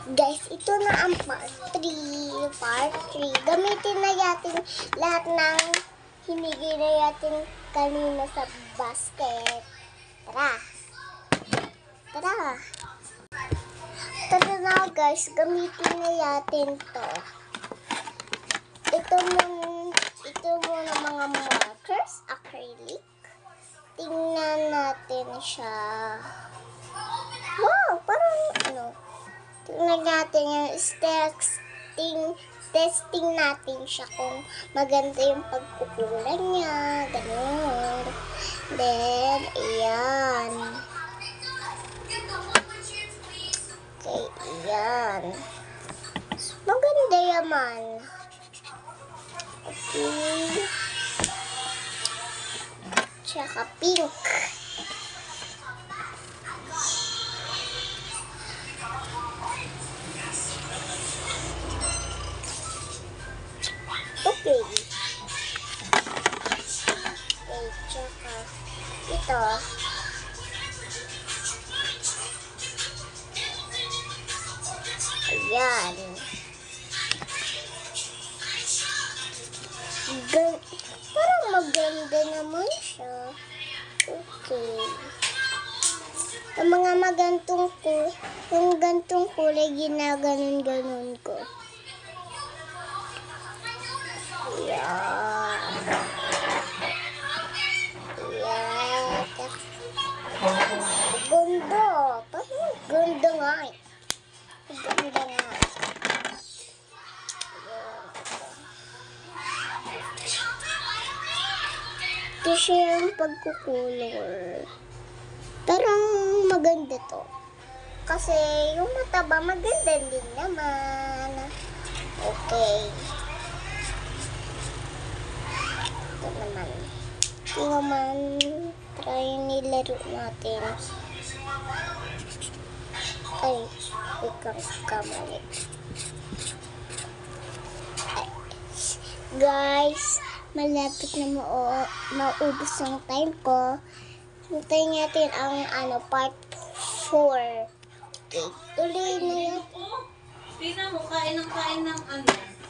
Guys, ito na ang part 3. Gamitin na natin lahat ng hinigay na natin kanina sa basket. Tara na guys, gamitin na natin to. Ito muna mga markers, acrylic. Tingnan natin siya. Wow, parang tingnan natin yung testing natin siya kung maganda yung pagkukulan niya. Ganun. Then, ayan. Okay, ayan. Maganda yaman. Okay. Tsaka pink. Okay. Okay, tsaka ito. Ayan. Parang maganda naman siya. Okay. Ang mga yung gantong kulay, ginaganon-ganon ko. Ayan. Ayan. Ganda. Parang ganda nga eh. Ganda nga. Ito siya yung pagkukulor. Parang maganda to. Kasi yung mataba maganda din naman. Okay. Ito naman. Try nilaro natin. Ay, ikang kamali. Guys, malapit na maubos ang time ko. Hintayin natin ang part 4. Okay, tuloy na yan. Tingnan mo, kain ng